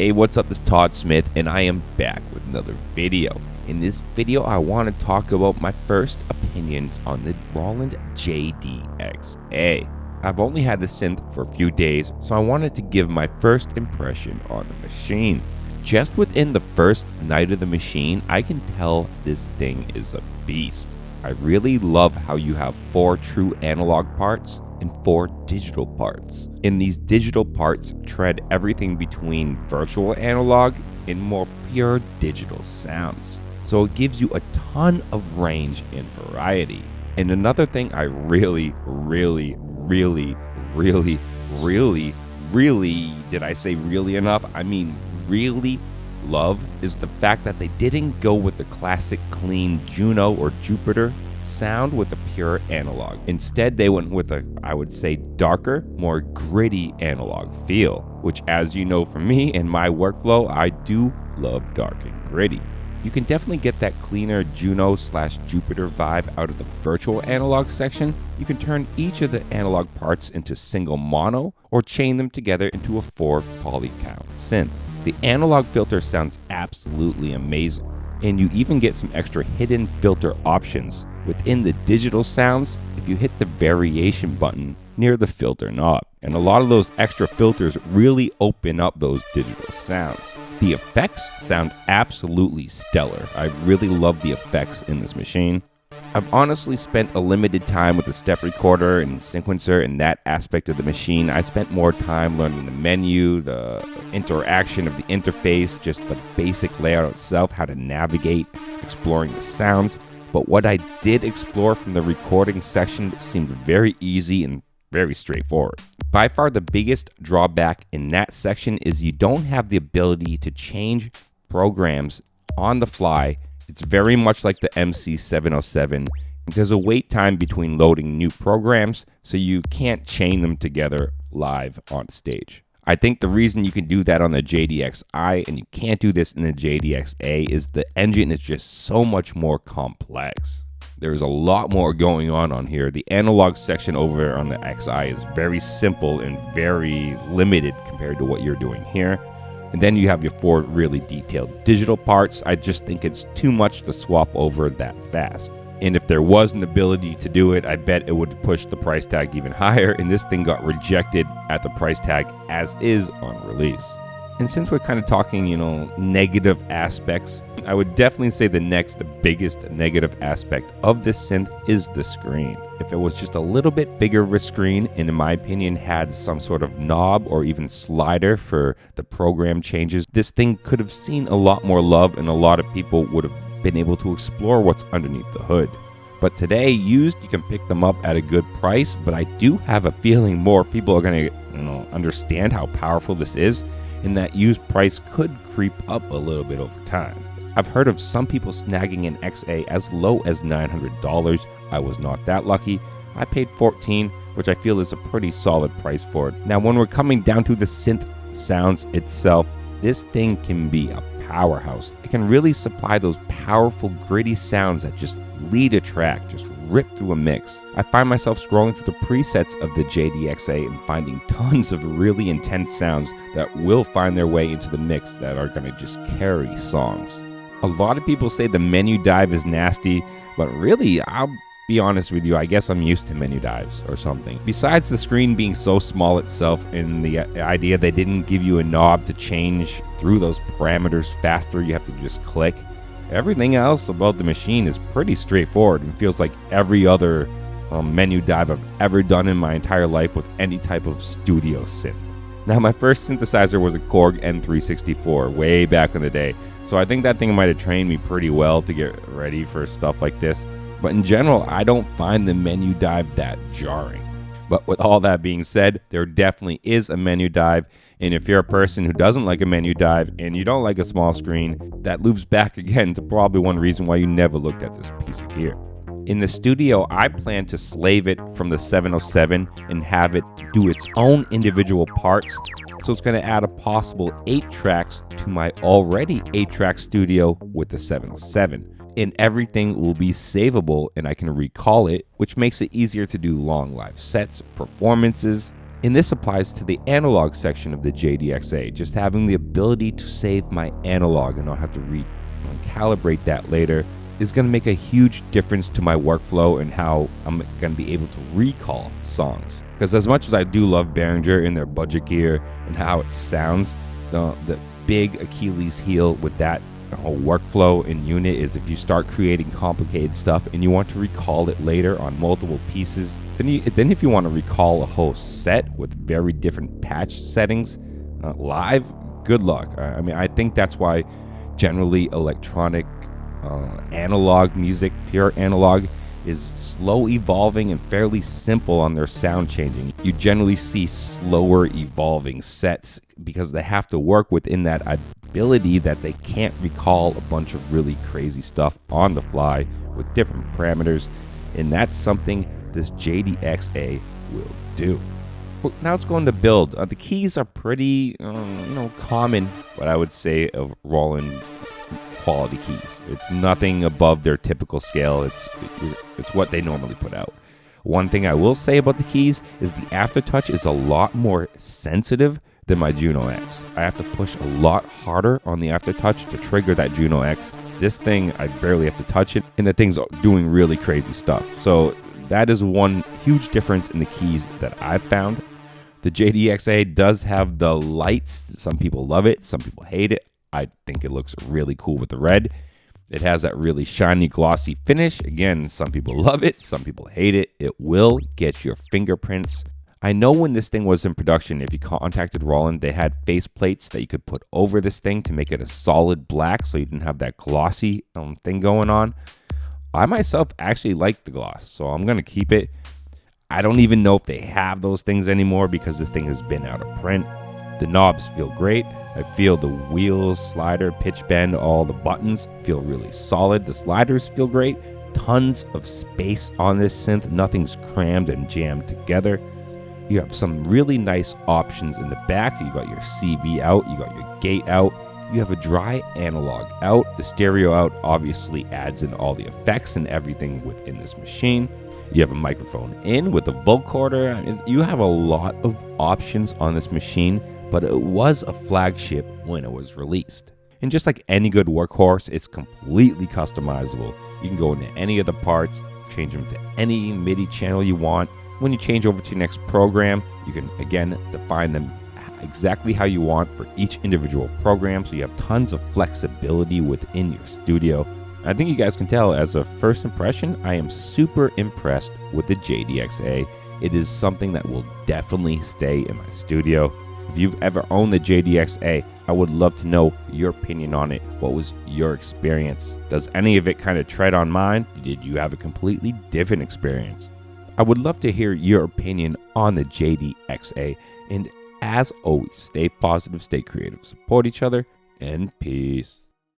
Hey, what's up? This is Todd Smith, and I am back with another video. In this video, I want to talk about my first opinions on the Roland JD-Xa. I've only had the synth for a few days, so I wanted to give my first impression on the machine. Just within the first night of the machine, I can tell this thing is a beast. I really love how you have 4 true analog parts and 4 digital parts. And these digital parts tread everything between virtual analog and more pure digital sounds. So it gives you a ton of range and variety. And another thing I really, did I say really enough? I mean really love is the fact that they didn't go with the classic clean Juno or Jupiter sound with the pure analog. Instead, they went with a, I would say, darker, more gritty analog feel, which, as you know from me and my workflow, I do love dark and gritty. You can definitely get that cleaner Juno/Jupiter vibe out of the virtual analog section. You can turn each of the analog parts into single mono or chain them together into a 4 poly count synth. The analog filter sounds absolutely amazing, and you even get some extra hidden filter options within the digital sounds if you hit the variation button near the filter knob. And a lot of those extra filters really open up those digital sounds. The effects sound absolutely stellar. I really love the effects in this machine. I've honestly spent a limited time with the step recorder and sequencer in that aspect of the machine. I spent more time learning the menu, the interaction of the interface, just the basic layout itself, how to navigate, exploring the sounds. But what I did explore from the recording section seemed very easy and very straightforward. By far the biggest drawback in that section is you don't have the ability to change programs on the fly. It's very much like the MC707. There's a wait time between loading new programs, so you can't chain them together live on stage. I think the reason you can do that on the JD-Xi and you can't do this in the JD-Xa is the engine is just so much more complex. There's a lot more going on here. The analog section over on the Xi is very simple and very limited compared to what you're doing here. And then you have your 4 really detailed digital parts. I just think it's too much to swap over that fast. And if there was an ability to do it, I bet it would push the price tag even higher. And this thing got rejected at the price tag as is on release. And since we're kind of talking, negative aspects, I would definitely say the next biggest negative aspect of this synth is the screen. If it was just a little bit bigger of a screen, and in my opinion had some sort of knob or even slider for the program changes, this thing could have seen a lot more love and a lot of people would have been able to explore what's underneath the hood. But today, used, you can pick them up at a good price, but I do have a feeling more people are going to understand how powerful this is, and that used price could creep up a little bit over time. I've heard of some people snagging an XA as low as $900. I was not that lucky. I paid $14, which I feel is a pretty solid price for it. Now, when we're coming down to the synth sounds itself, this thing can be a powerhouse. It can really supply those powerful, gritty sounds that just lead a track, just rip through a mix. I find myself scrolling through the presets of the JD-Xa and finding tons of really intense sounds that will find their way into the mix that are going to just carry songs. A lot of people say the menu dive is nasty, but really, I'll be honest with you, I guess I'm used to menu dives or something. Besides the screen being so small itself and the idea they didn't give you a knob to change through those parameters faster, you have to just click. Everything else about the machine is pretty straightforward and feels like every other menu dive I've ever done in my entire life with any type of studio synth. Now, my first synthesizer was a Korg N364 way back in the day, so I think that thing might have trained me pretty well to get ready for stuff like this. But in general, I don't find the menu dive that jarring. But with all that being said, there definitely is a menu dive. And if you're a person who doesn't like a menu dive and you don't like a small screen, that loops back again to probably one reason why you never looked at this piece of gear. In the studio, I plan to slave it from the 707 and have it do its own individual parts. So it's going to add a possible 8 tracks to my already 8-track studio with the 707. And everything will be savable and I can recall it, which makes it easier to do long live sets, performances, And this applies to the analog section of the JD-Xa. Just having the ability to save my analog and not have to recalibrate that later is going to make a huge difference to my workflow and how I'm going to be able to recall songs. Because as much as I do love Behringer and their budget gear and how it sounds, the big Achilles heel with that whole workflow and unit is if you start creating complicated stuff and you want to recall it later on multiple pieces, then if you want to recall a whole set with very different patch settings live, good luck. I think that's why generally electronic analog music, pure analog, is slow evolving and fairly simple on their sound changing. You generally see slower evolving sets because they have to work within that ability that they can't recall a bunch of really crazy stuff on the fly with different parameters, and that's something this JD-Xa will do. Well, now let's go into build. The keys are pretty common, what I would say, of Roland quality keys. It's nothing above their typical scale. It's what they normally put out. One thing I will say about the keys is the aftertouch is a lot more sensitive than my Juno X. I have to push a lot harder on the aftertouch to trigger that Juno X. This thing, I barely have to touch it, and the thing's doing really crazy stuff. So that is one huge difference in the keys that I've found. The JD-Xa does have the lights. Some people love it, some people hate it. I think it looks really cool with the red. It has that really shiny, glossy finish. Again, some people love it, some people hate it. It will get your fingerprints. I know when this thing was in production, if you contacted Roland, they had face plates that you could put over this thing to make it a solid black so you didn't have that glossy thing going on. I myself actually like the gloss, so I'm going to keep it. I don't even know if they have those things anymore because this thing has been out of print. The knobs feel great. I feel the wheels, slider, pitch bend, all the buttons feel really solid. The sliders feel great. Tons of space on this synth. Nothing's crammed and jammed together. You have some really nice options in the back. You got your CV out. You got your gate out. You have a dry analog out. The stereo out obviously adds in all the effects and everything within this machine. You have a microphone in with a vocoder. You have a lot of options on this machine, but it was a flagship when it was released. And just like any good workhorse, it's completely customizable. You can go into any of the parts, change them to any MIDI channel you want. When you change over to your next program, you can again define them exactly how you want for each individual program, so you have tons of flexibility within your studio. I think you guys can tell, as a first impression, I am super impressed with the JD-Xa. It is something that will definitely stay in my studio. If you've ever owned the JD-Xa, I would love to know your opinion on it. What was your experience? Does any of it kind of tread on mine? Did you have a completely different experience? I would love to hear your opinion on the JD-Xa. And as always, stay positive, stay creative, support each other, and peace.